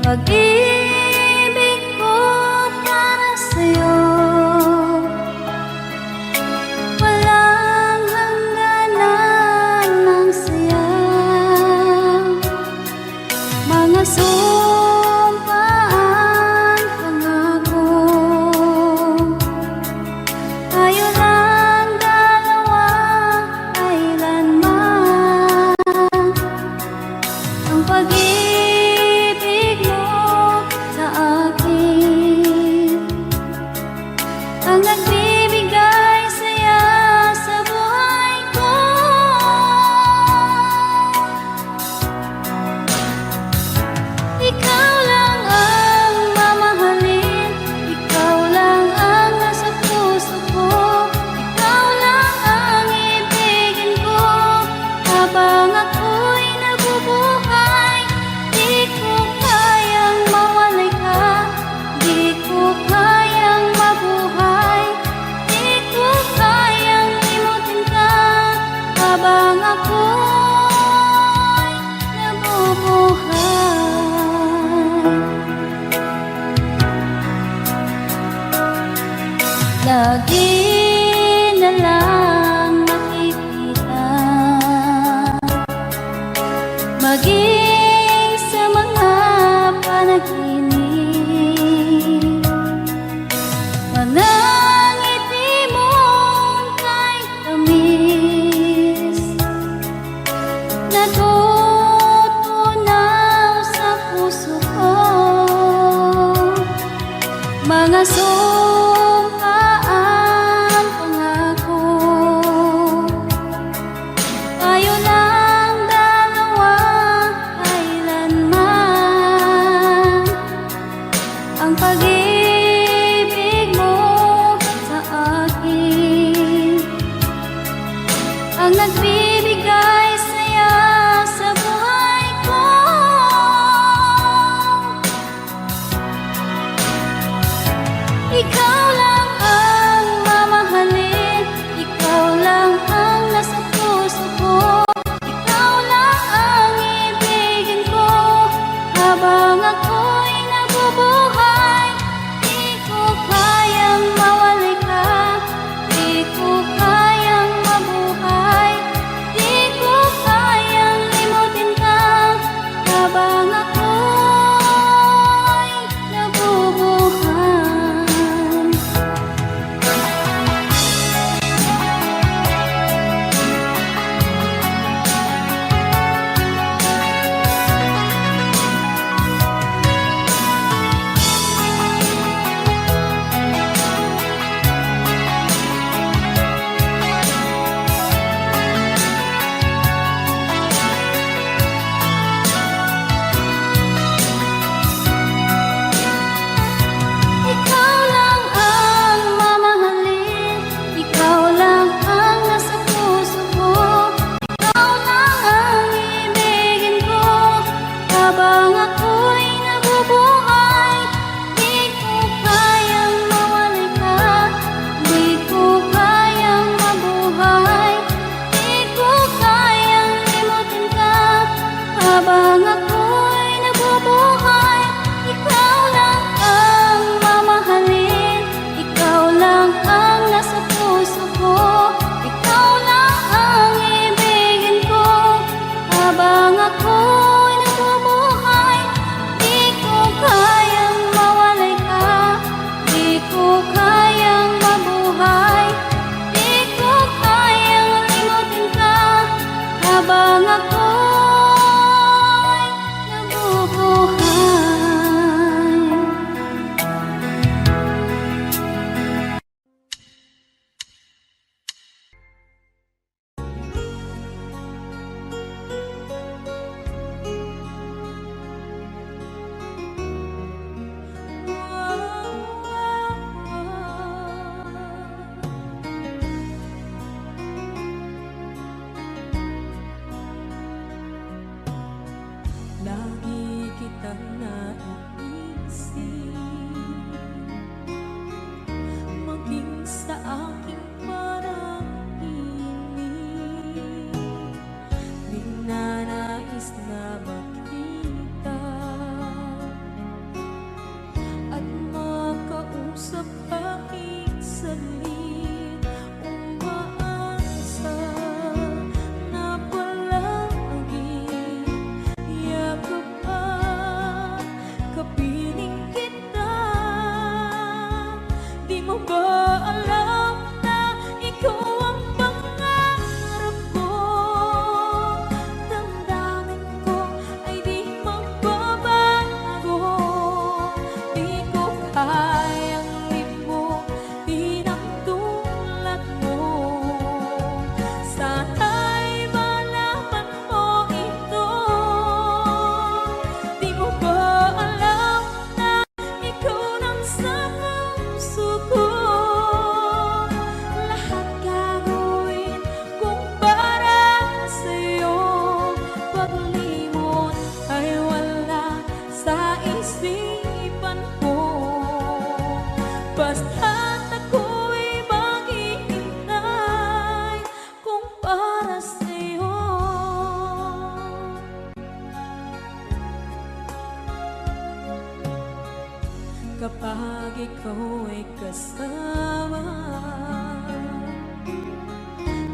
Pag-ibig ko para sa'yo, walang hangganan ng saya. Mga sumpaan, pangako, tayo lang dalawa kailanman. Ang pag-ibig mo sa akin ang nagbibigay saya sa buhay ko. Ikaw lang ang mamahalin, ikaw lang ang nasa puso ko, ikaw lang ang ibigin ko habang ako'y nabubuhay. Di ko kayang mawalay ka, di ko kayang mabuhay, di ko kayang limutin ka habang ako'y nabubuhay. Lagi na lang makikita, maging sa mga panaginip, mga ngiti mong kahit tamis, natutunaw sa puso ko. Mga sumpaan, pangako, tayo lang dalawa kailanman. Ang pag-ibig mo sa akin ang nagbibigay saya sa buhay ko. Ikaw lang ang mamahalin, ikaw lang ang nasa puso ko, ikaw lang ang ibigin ko habang ako'y nabubuhay. Di ko kayang mawalay ka, di ko kayang mabuhay, di ko kayang limutin ka habang ako'y nabubuhay. Ikaw lang ang mamahalin, ikaw lang ang nasa puso ko, ikaw lang ang ibigin ko habang ako'y nabubuhay. Di ko kayang mawalay ka, di ko kayang mabuhay, di ko kayang limutin ka habang ako'y nabubuhay. Ikaw lang ang mamahalin, ikaw lang ang nasa puso ko, ikaw lang ang ibigin ko habang ako'y nabubuhay. Di ko kayang mawalay ka, di ko kayang mabuhay, di ko kayang limutin ka habang ako'y nabubuhay. Lagi kitang naiisip, maging sa aking parang inip. Di na nais na makita kapag ikaw ay kasama.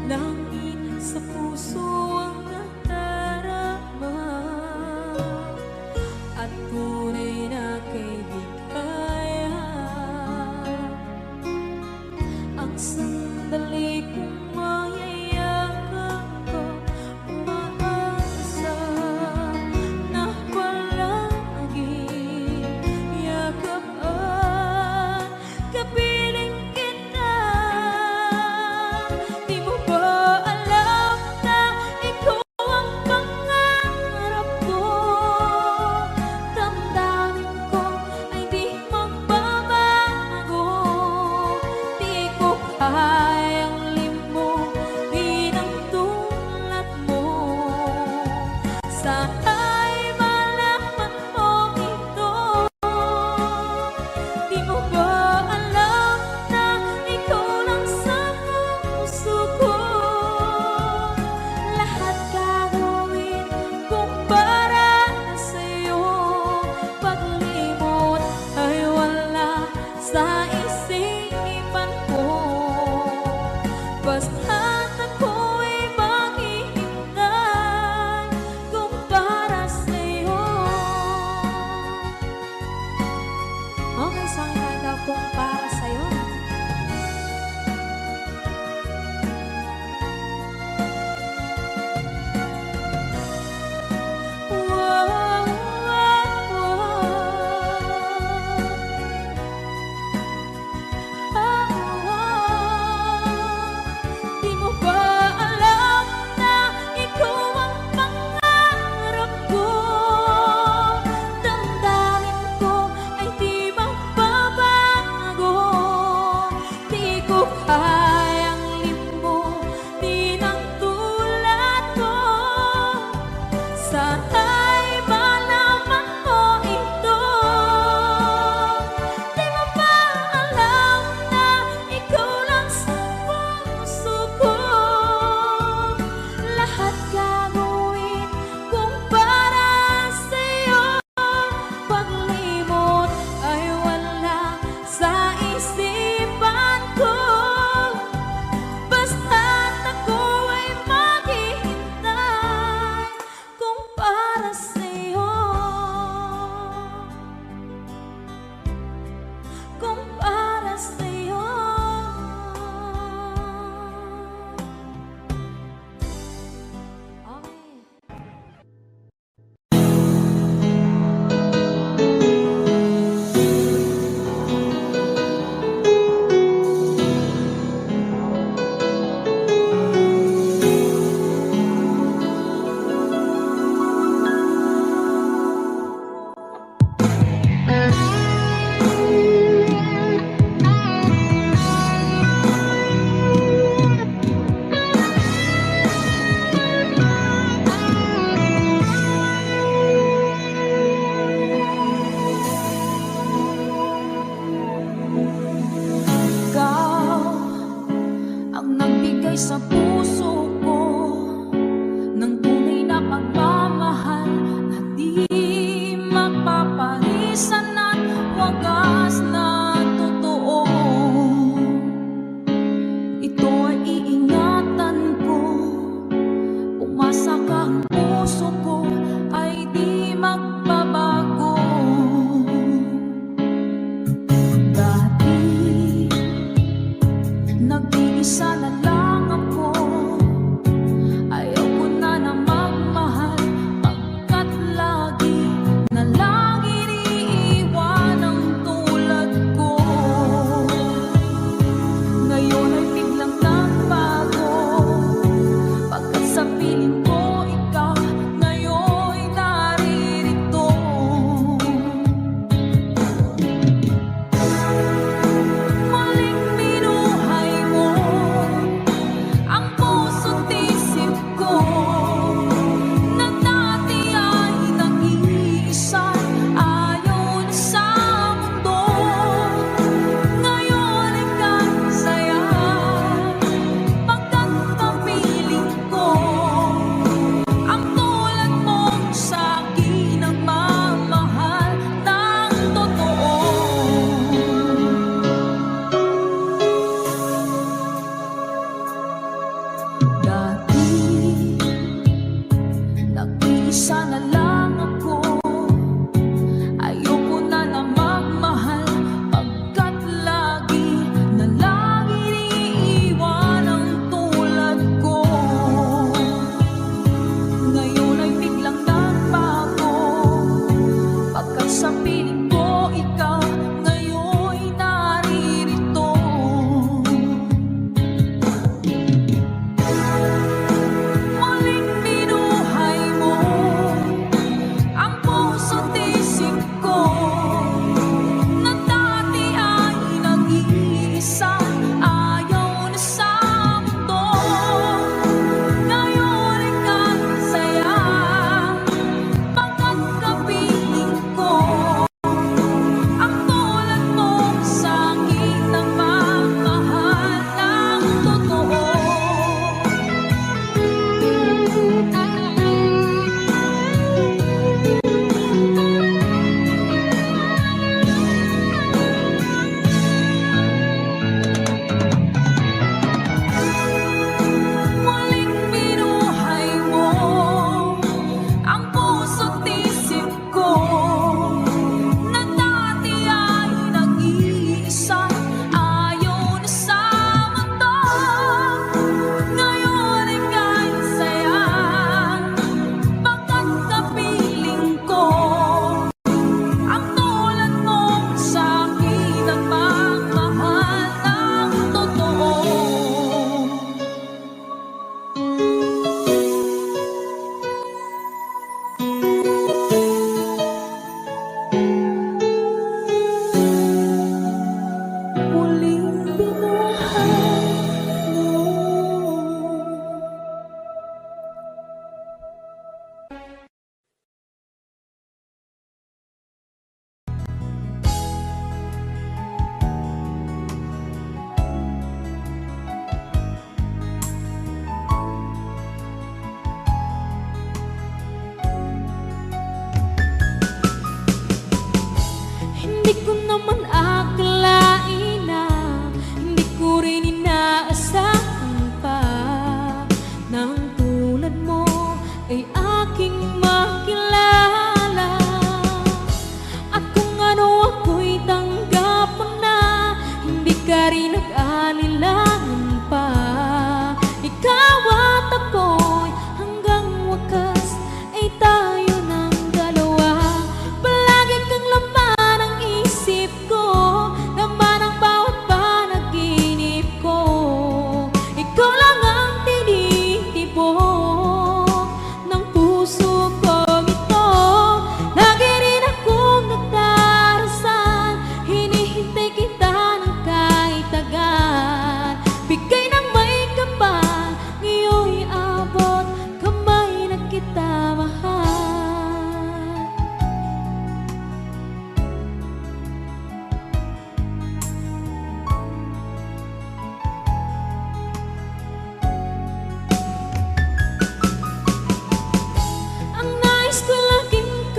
Langit sa puso ang nadarama, at tunay na kaibigan. Ang sandali kong mayayakap ko, umaasa na palaging yakap at kapiling kita. Di mo ba alam na ikaw ang pangarap ko? Damdamin ko ay di magbabago. Di ko kayang limutin ang tulad mo. Sana'y malaman mo ito. Di mo ba alam na ikaw lang sa puso ko? Lahat gagawin kung para sa'yo. Paglimot ay wala sa isipan ko. Basta't ako'y maghihintay kung para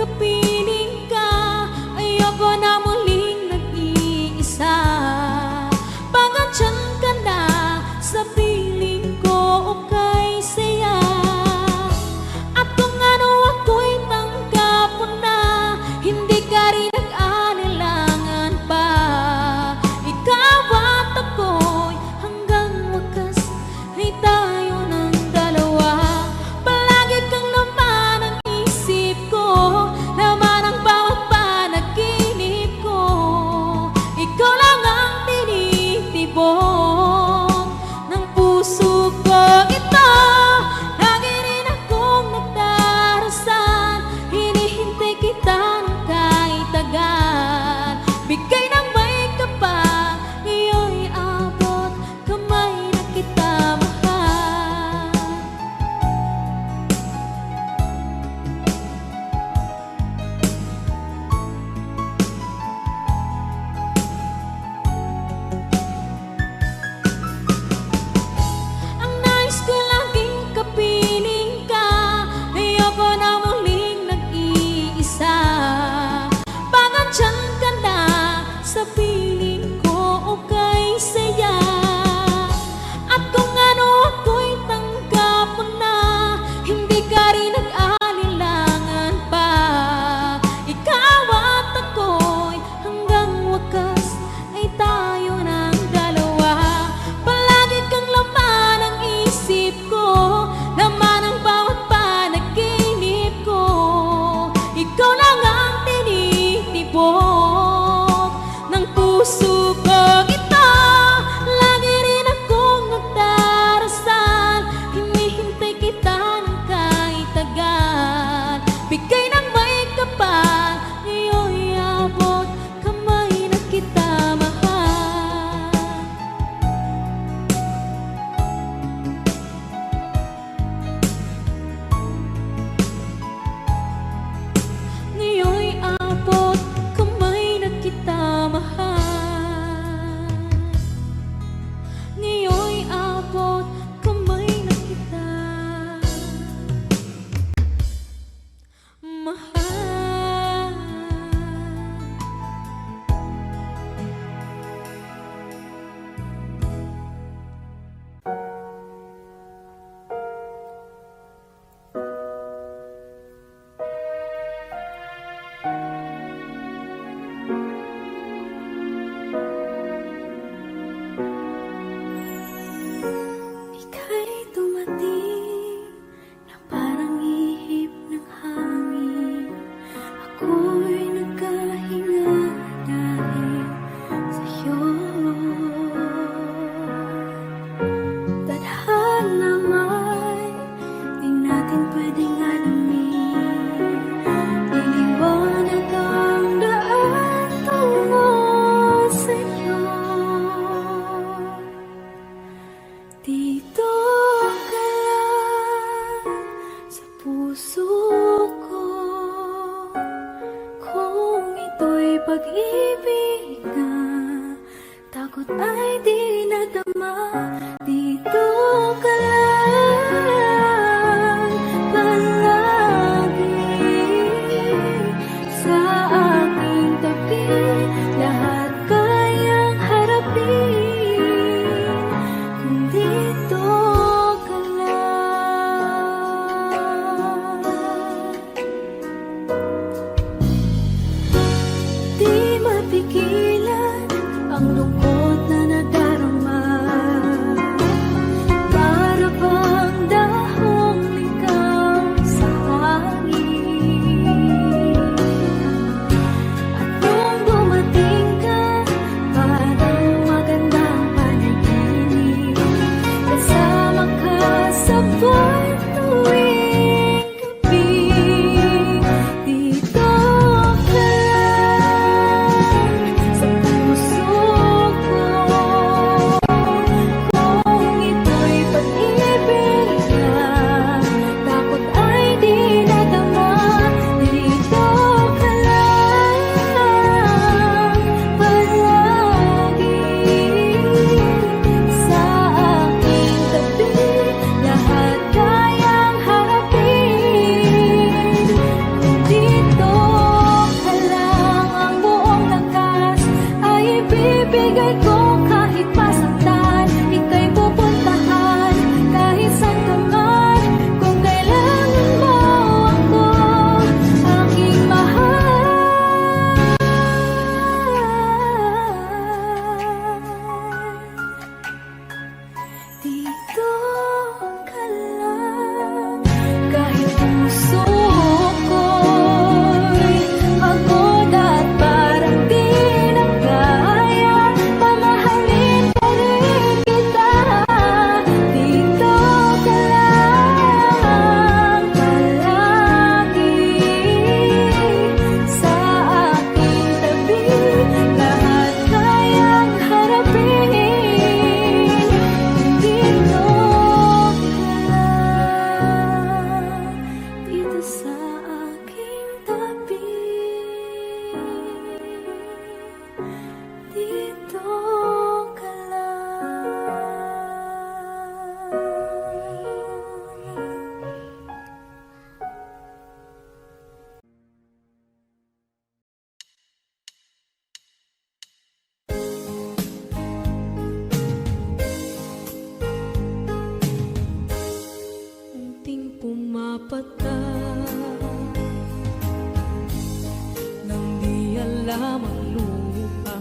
kapiling ka, ayoko na muling nag-iisa. Pagandyan ka na sa piling ko, okay saya. At kung ano ako'y tanggap mo na, hindi ka rin nag-anilangan pa. Ikaw at ako'y hanggang wakas ay tayo ng dalawa. Palagi kang laman ang isip ko, laman ang bawat panaginip ko. Ikaw lang ang tinitibok ng puso ko. Ito, lagi rin akong nagdarasal, hinihintay kita ng kahit tagal. Bigay ng may kapal, ngayon'y abot kamay na kita mahal. Ang nais ko laging kapiling ka, ayoko na muling nag-iisa. Pagandyan ka na sa piling ko, okay saya. At kung ano ako'y tanggap mo na, hindi ka rin nag-anilangan pa. Ikaw at ako'y hanggang wakas ay tayo ng dalawa. Palagi kang laman ang isip ko, laman ang bawat panaginip ko. Ikaw lang ang tinitibok ng puso ko. Ito, lagi rin akong nagdarasal, hinihintay kita ng kahit tagal. Bigay ng may kapal, ngayon'y abot kamay na kita mahal. Ngayon'y abot kamay na kita mahal. Ngayon'y abot kamay na kita mahal. Ika'y dumating na parang ihip ng hangin. Ako'y nagkahinga dahil sa'yo. Tadhana may di natin pwedeng alamin. Iniwanag ang daan tungo sa'yo. Dito ka lang sa puso ko, kung ito'y pag-ibig na takot ay di nadama. Dito ka lang palagi sa aking tabi, lahat kayang harapin kung dito ka lang. Di mapigilan ang lungkot na nadarama, lamang lupa.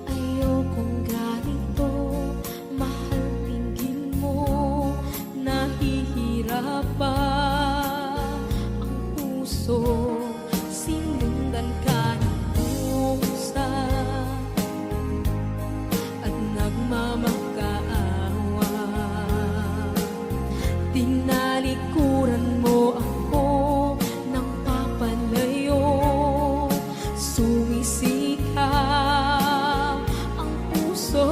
Ayokong ganito, mahal, tingin mo, nahihirapan ang puso. Sinundan ka ng pusa at nagmamakaawa. Tinalikuran mo ako ng papalayo, sumisikap ang puso.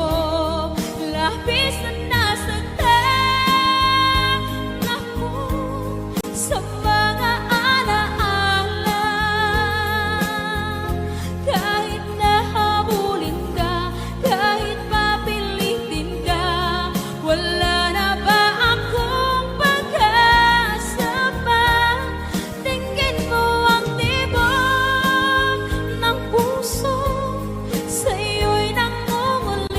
Labis na nasaktan ako sa mga alaala. Kahit nahabulin ka, kahit papilitin ka, wala na ba akong pag-asa pa? Tingin mo ang tibok ng puso, sa'yo'y nangungulila.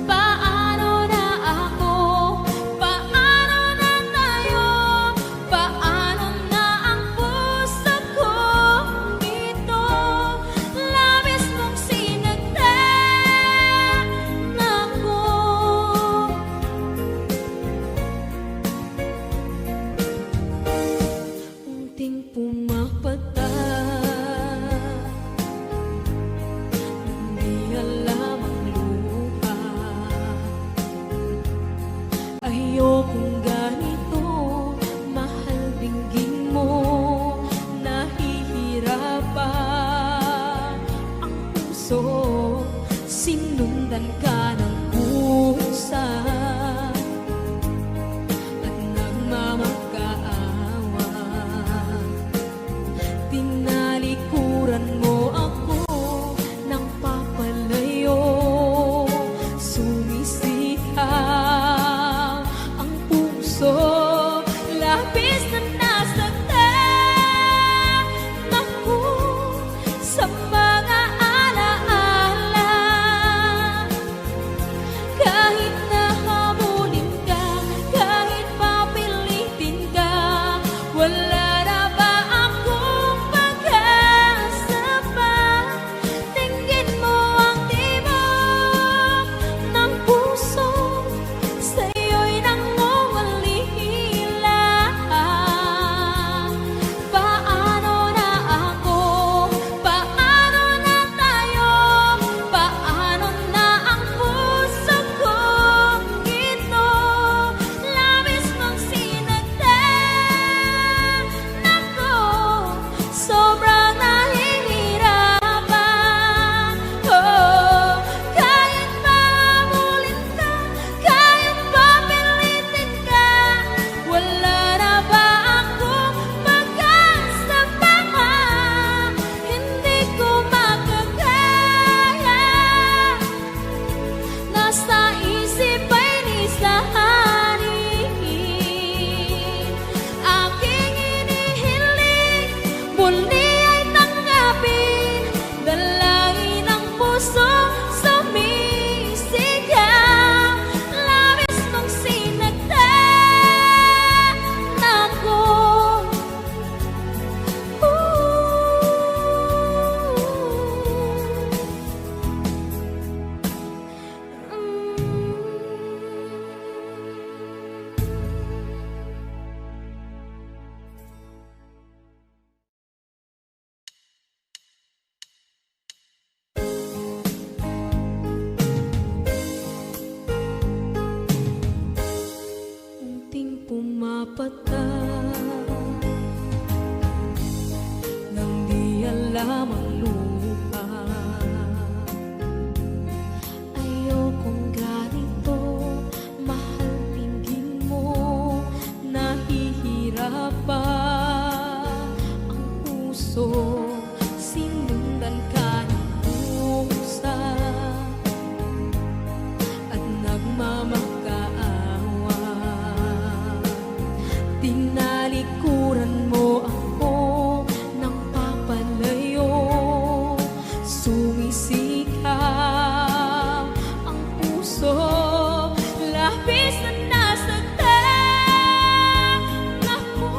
Paano na ako? Paano na tayo? Paano na ang puso kong ito? Labis mong sinagdan ako. Unting pumapata, hindi alam ang luha. Ayokong ganito, mahal, dinggin mo, nahihirapan ang puso. Sinundan ka ng pusa at nagmamakaawa. Tinalikuran mo ako ng papalayo, sumisikap ang puso. Labis na nasaktan ako sa mga alaala. Kahit nahabulin ka, kahit papilitin ka, wala na ba akong pag-asa pa? Tingin mo ang tibok ng puso, sa'yo'y nangungulila. Paano na ako? Paano na tayo? Paano na ang puso kong ito? Labis mong sinagdan ako, sobrang nahihirapan. Oh, kahit mahabulin ka, kahit papilitin ka, wala na ba akong pag-asa pa? Hindi ko makakaya, nasa isip ay nisahanin. Aking inihiling, muli ay tanggapin, dalangin ang puso, sumisigaw. Labis mong sinagdan ako. Unting pumapata nang di alam ang lupa. Ayokong ganito, mahal, tingin mo, nahihirapan ang puso. Sinundan ka ng pusa at nagmamakaawa. Tinalikuran mo ako ng papalayo, sumisikap ang puso. Labis na nasaktan ako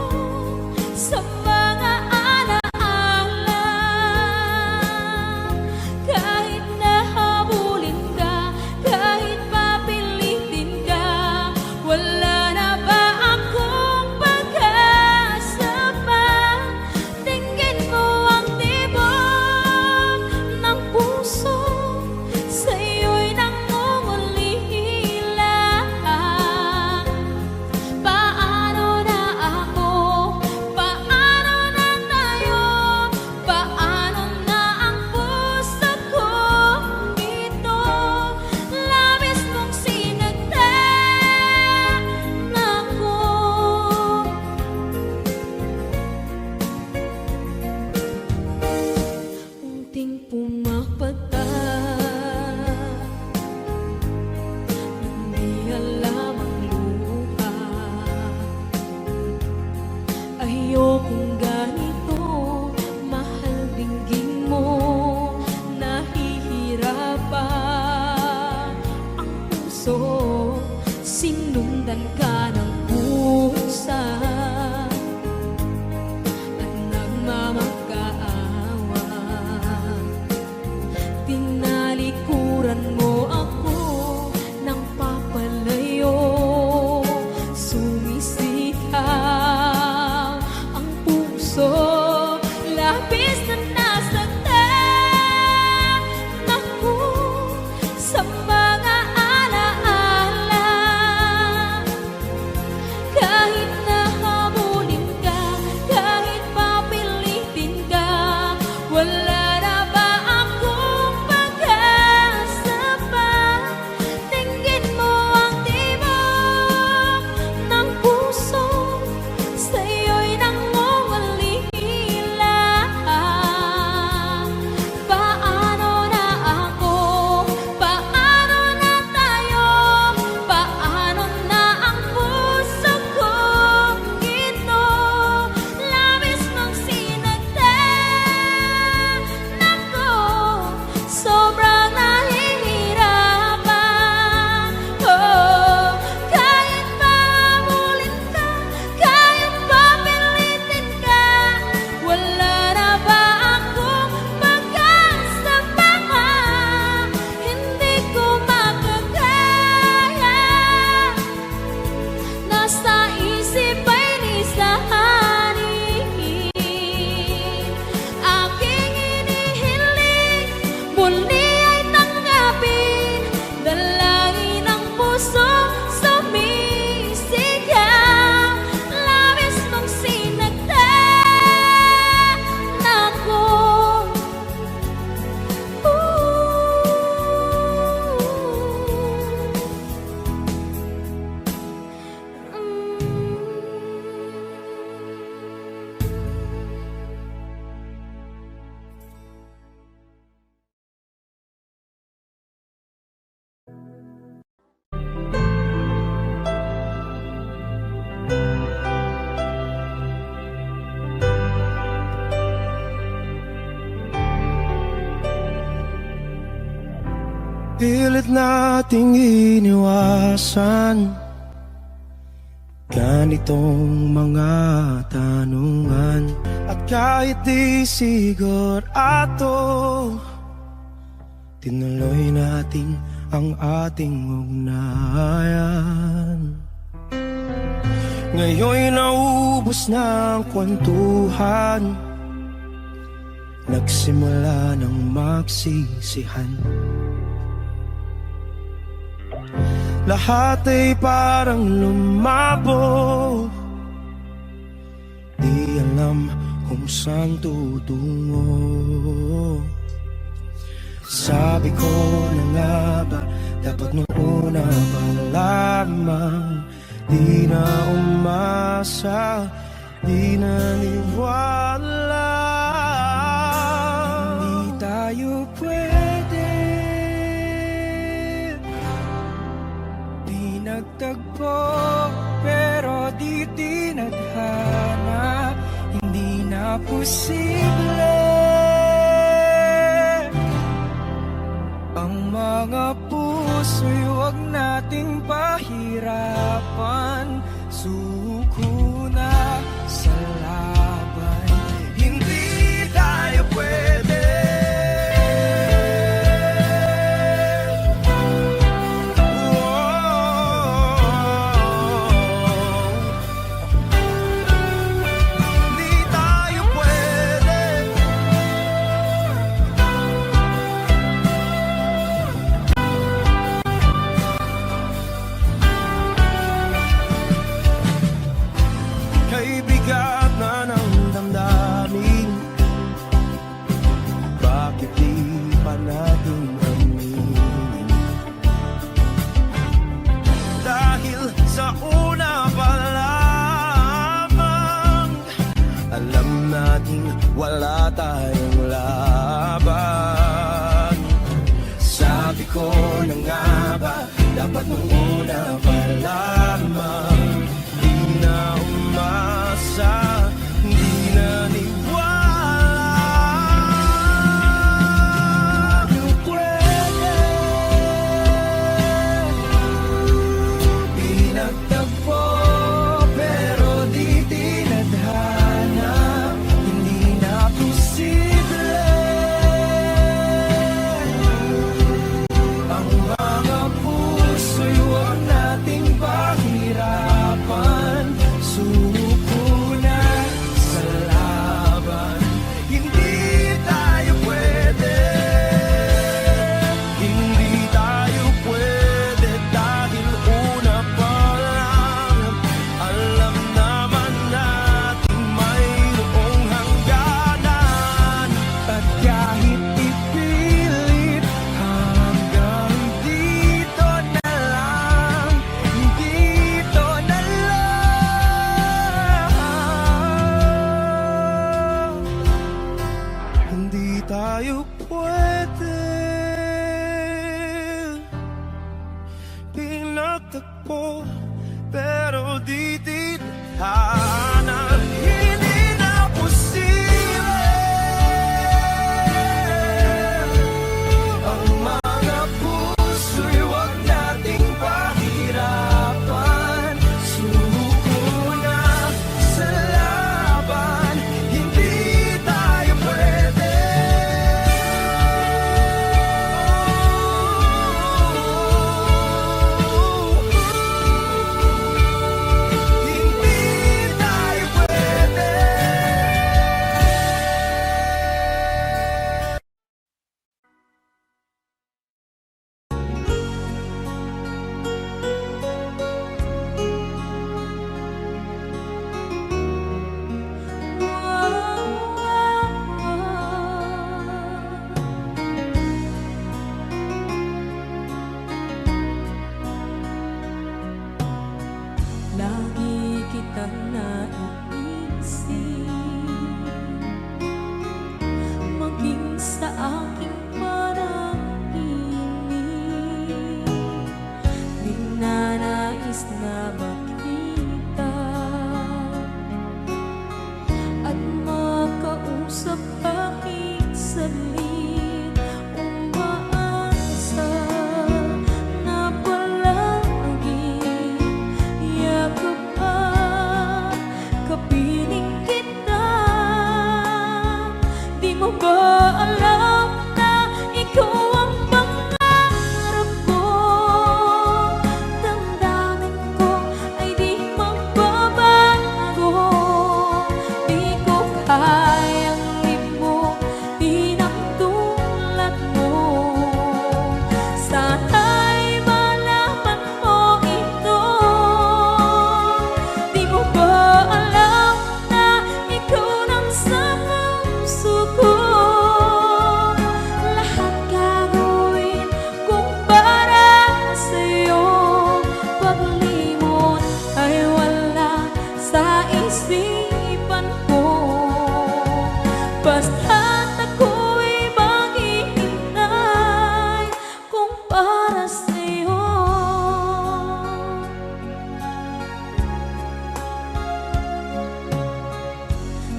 Pilit nating iniwasan ganitong mga tanungan. At kahit di sigurado, tinuloy natin ang ating ugnayan. Ngayon'y naubos na ang kwentuhan, nagsimula ng magsisihan. Lahat ay parang lumabo, di alam kung saan tutungo. Sabi ko na nga ba, dapat nung una pa lamang, di na umasa, di naniwala. Hindi tayo pwede, di nagtagpo, pero di tinadhana. Hindi na posible ang mga puso'y huwag nating pahirapan. Suko na sa laban, hindi tayo pwede. Hindi tayo pwede. Kay bigat na ng damdamin, bakit di pa natin aminin? Dahil sa una pa lamang, alam natin wala tayong laban. Sabi ko na nga ba, dapat nung una pa lamang, di na umasa, di naniwala. Di pwede, di nagtagpo, pero di tinadhana. Hindi na posible ang mga puso'y huwag nating pahirapan. Suko na sa laban, hindi tayo pwede. Hindi tayo pwede dahil una pa lang, alam naman natin mayroong hangganan. At kahit ipilit, hanggang dito na lang, dito na lang. Hindi tayo pwede, pinagtagpo, pero di tinadhana. Hindi na posible ang mga puso'y huwag nating pahirapan. Suko na sa laban, hindi tayo pwede. Hindi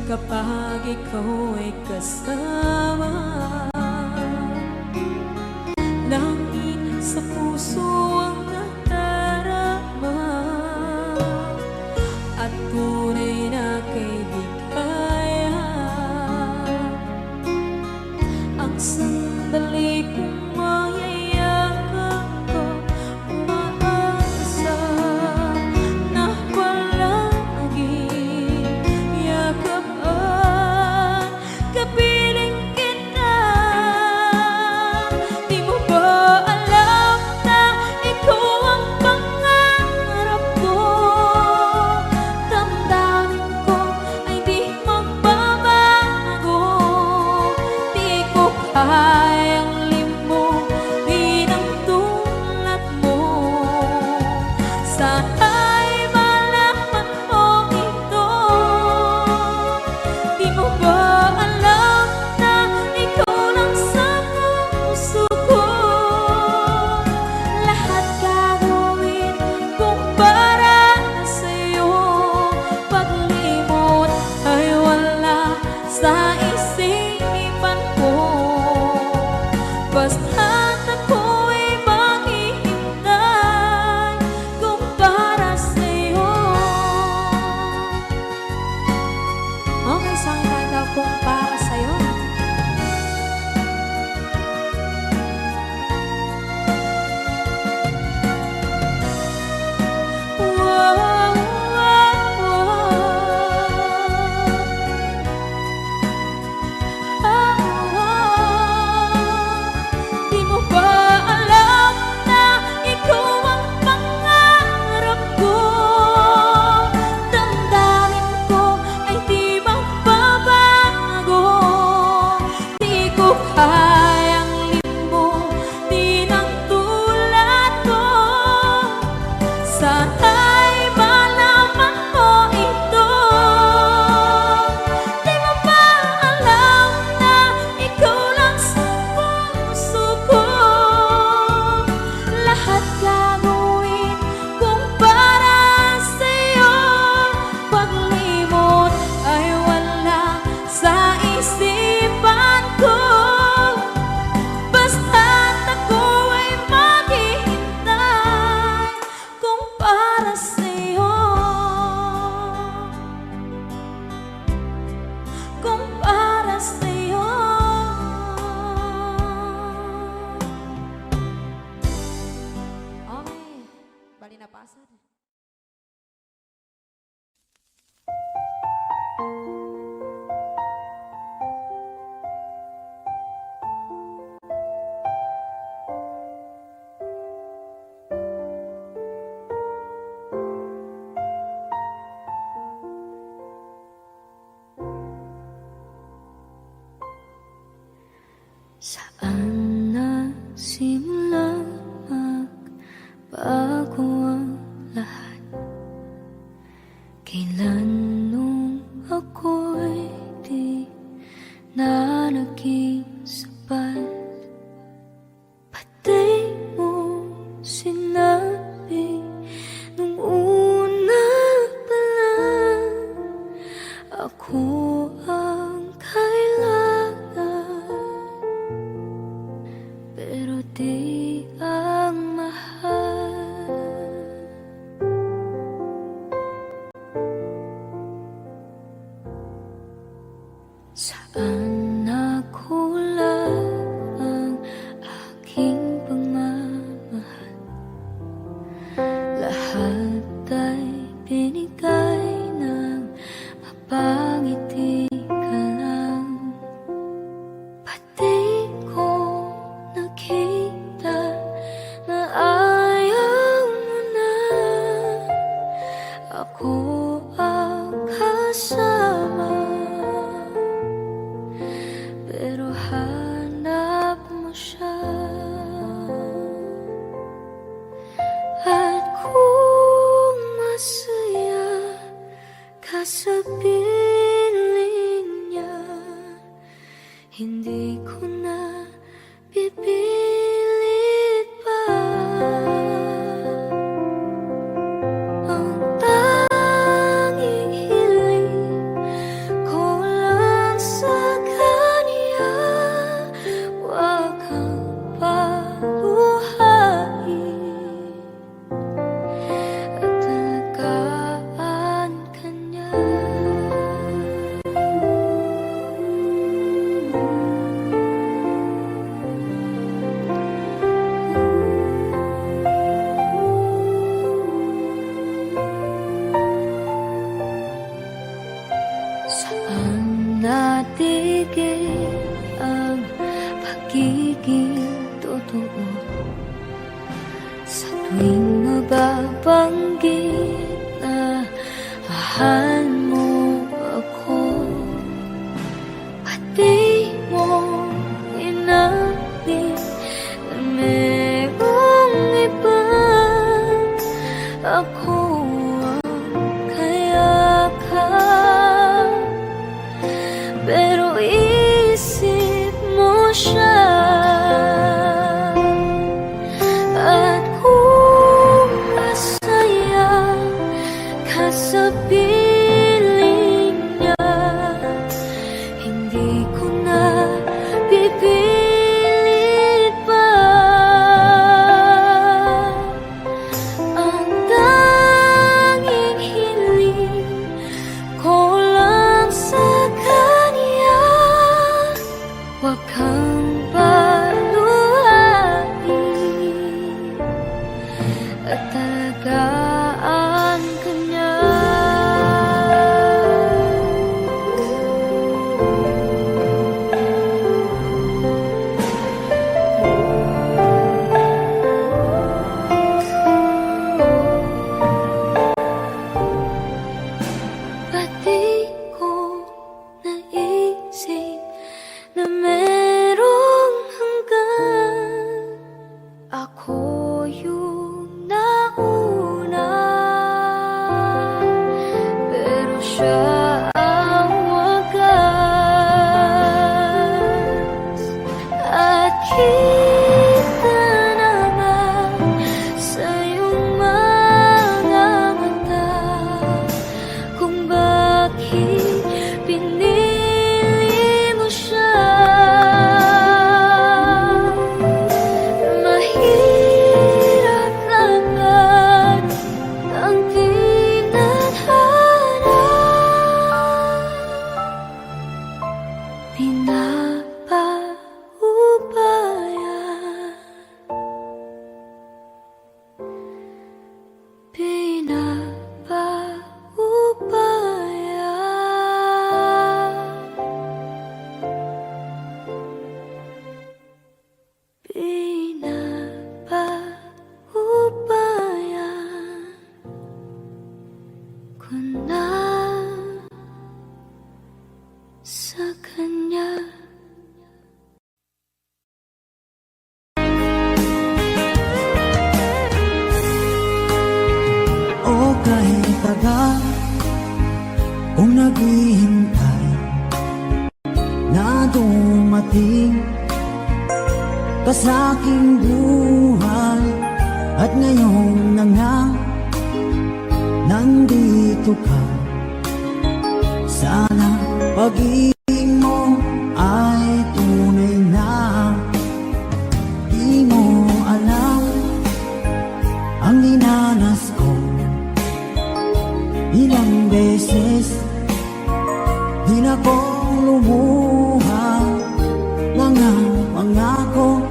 kapag ikaw ay kasama. Langit sa puso ang nadarama at tunay na kaibigan. Ang sandali kong mayayakap ko, umaasa na palaging yakapan, kapiling kita. Di mo ba alam na ikaw ang pangarap ko? Damdamin ko ay di magbabago. Di ko kayang limutin ang tulad mo. Sana'y malaman mo ito. Di mo ba alam na ikaw lang sa puso ko? Lahat gagawin kung para sa'yo. Paglimot ay wala sa isipan ko. Basta't ako'y maghihintay kung para sa'yo. Okay, isang kanta kung para sa'yo. Wow, wow, Di mo ba alam na ikaw ang pangarap ko? Damdamin ko ay di magbabago. Di ko kayang limutin ang tulad ko. Sana'y malaman mo ito. Di mo ba alam na ikaw lang sa puso ko? Lahat gagawin kung para sa'yo. Paglimot ay wala sa isipan ko. Basta't ako ay maghihintay kung para sa'yo. Kung para sa'yo. Okay, bali na pasad. Saan nagsimula magbago ang lahat? Kailan nung ako'y di na naging sapat? Pati mo sinabi nung una pa lang, ako ang kailangan. Pero di ang mahal. Saan nakulang ang aking pagmamahal? Lahat ay binigay ng mapangiti ka lang. Pati ko nakita na ayaw mo na. Ako ang kasama, pero hanap mo siya. At kung masaya ka sa piling niya, hindi ko na pipilit pa. Ang tanging hiling ko nagbabanggit na mahal mo ako, at di mo inamin na merong iba. Ako ang kayakap, pero isip mo siya. At kung masaya ka sa piling niya, hindi ko na pipilit pa. Ang tanging hiling ko lang sa kanya, huwag kang paluhain at talagaan ka niya. Ba't di ko naisip na merong hanggan? Ako yung nauna, pero siya ang wagas. At kita naman sa iyong mga mata kung bakit pinili mo siya. Mahirap laban ang tinadhana, pinapaubaya, pinapaubaya. Pinapaubaya ko na sa kanya. O kahit tagal kung naghihintay na dumating ka sa aking buhay, at ngayon na nga nandito ka. Sana pag-ibig mo ay tunay na. Di mo alam ang dinanas ko, ilang beses di na ko lumuha. Mga pangako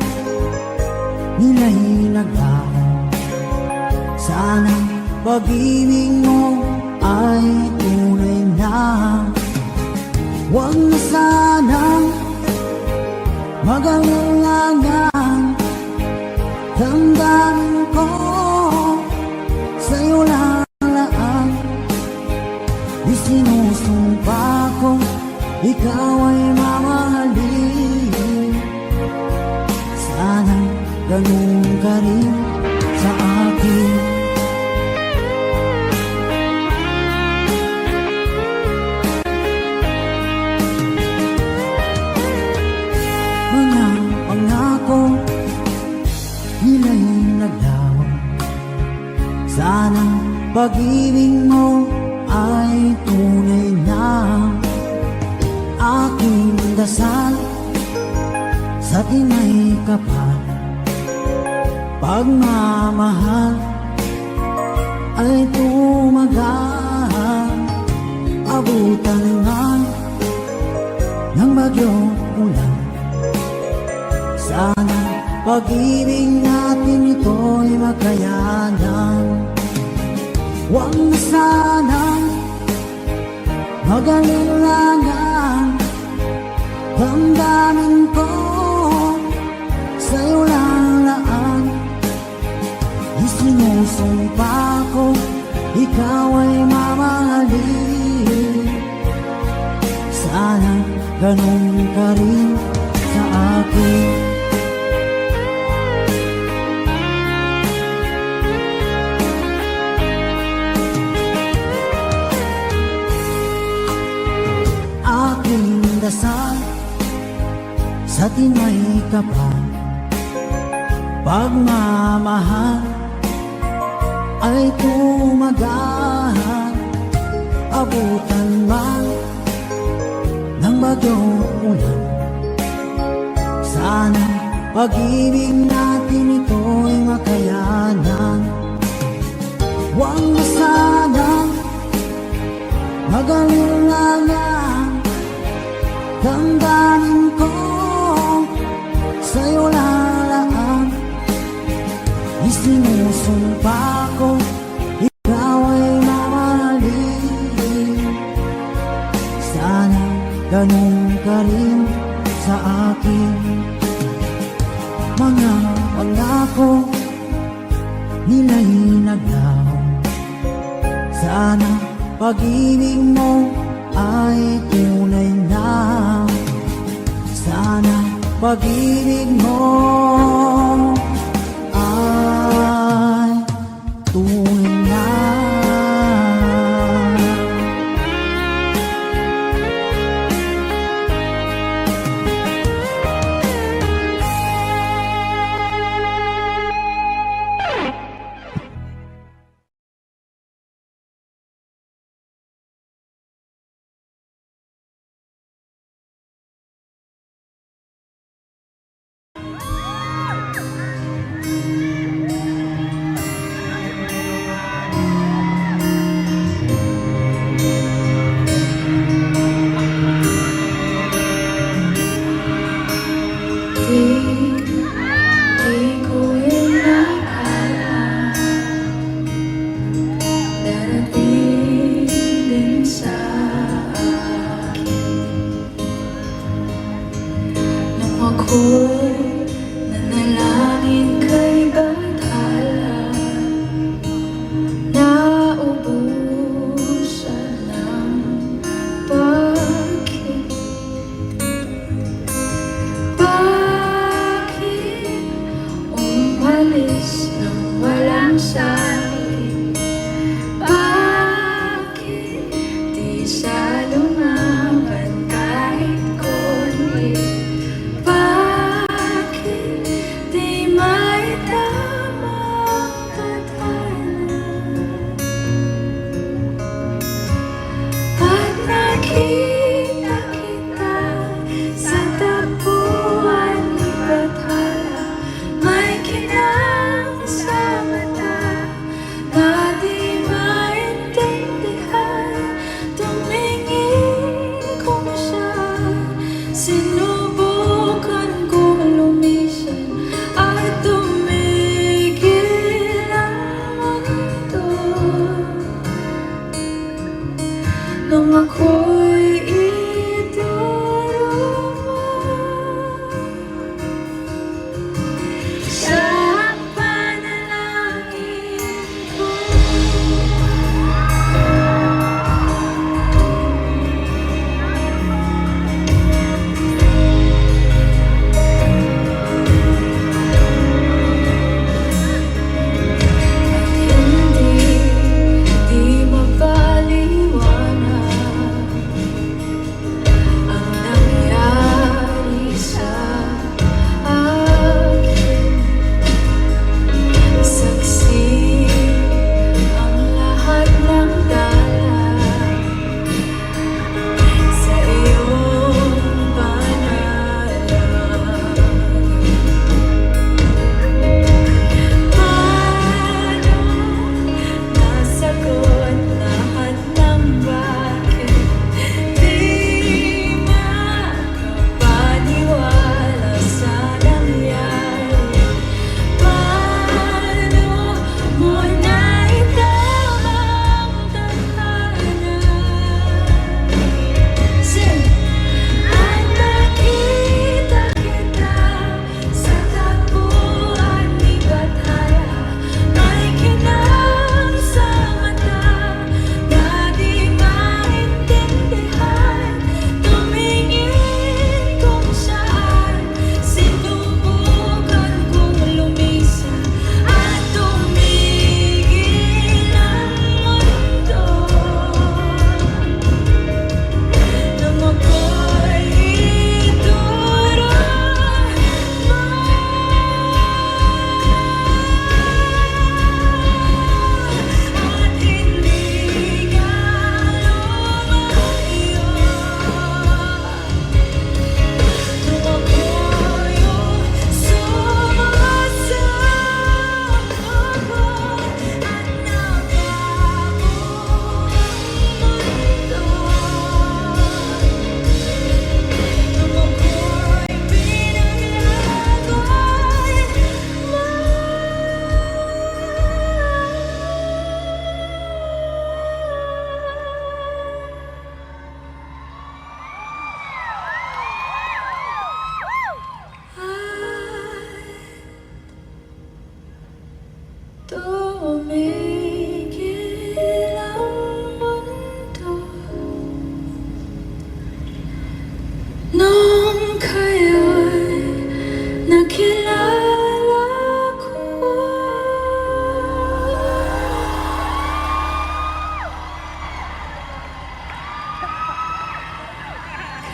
nila'y naglaho. Sana pag-ibig mo ay tunay na. Huwag na sanang mag-alangan, damdamin ko sa'yo lalaan. Isinusumpa ko ikaw ay mamahalin. Sana ganun ka rin sa akin. Mga pangako nila'y naglaho. Sana pag-ibig mo ay tunay na. Aking dasal sa tinay kapal, pagmamahal ay tumagal. Abutan nga ng bagyong ulan. Sana pag-ibig natin ito'y makayanan. Huwag na sanang mag-alilangan, damdamin ko sa'yo lalaan. Isinusumpa Sinusumpa ko, ikaw ay mamahalin. Sana ganun ka rin sa akin. Aking dasal sa tinay kapal, pagmamahal ay tumagahan. Abutan man ng bagyong ulan, sana pag-ibig natin ito'y makayanan. Huwag na sanang mag-alinlangan, damdamin ko sa'yo lalaan. Isinusumpa ko, ikaw ay mamahalin. Sana ganun ka rin sa akin. Mga pangako nila'y naglaho, sana pag-ibig mo ay tunay na. Sana pag-ibig mo ay tunay na. Di ko inakala darating din sa akin nung ako'y nanalangin kay Bathala, naubusan ng pag-ibig. Umalis nang walang sabi, bakit di sa lumaban kahit konti? Bakit di may tamang tadhana? At nakita kita sa tapuan ni Bathala, may kinang sa mata na di maintindihan. Tumingin ko siya, sinubukan kong lumisan at tumigil ang mundo. Nung ako'y iduruma sa panalangin ko. At hindi mapaliwanag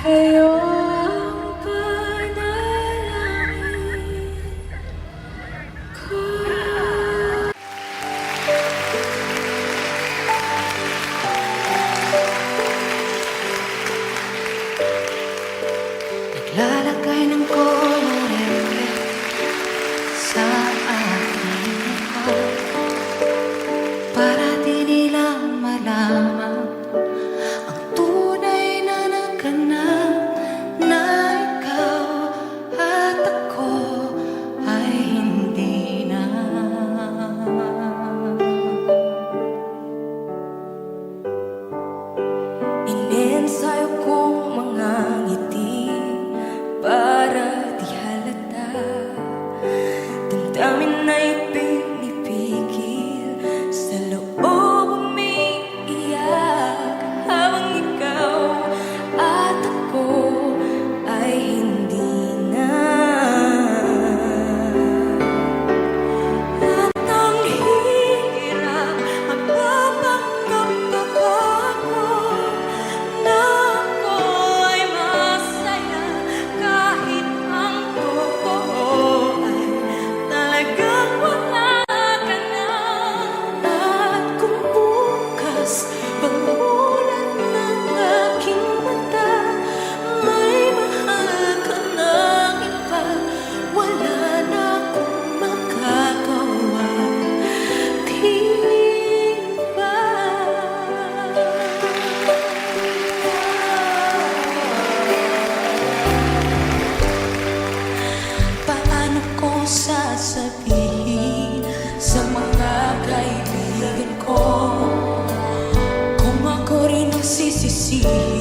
Sa'yo ang panalangin ko. Naglalagay ng kolorete sa aking mukha para di nila malaman ang tunay na naganap, na ikaw at ako ay hindi na. Inensayo kong mga ngiti para di halata, damdamin ay pinipigil, sa loob umiiyak, habang ikaw at ako ay hindi na. At ang hirap, mapapanggap ako na ako ay masaya, kahit ang totoo ay talagang wala ka na. At kung bukas pagmulat ng aking mata, may mahal ka ng iba, wala na akong magagawa, di ba? Paano ko sasabihin sa mga kaibigan ko kung ako rin ang sisisihin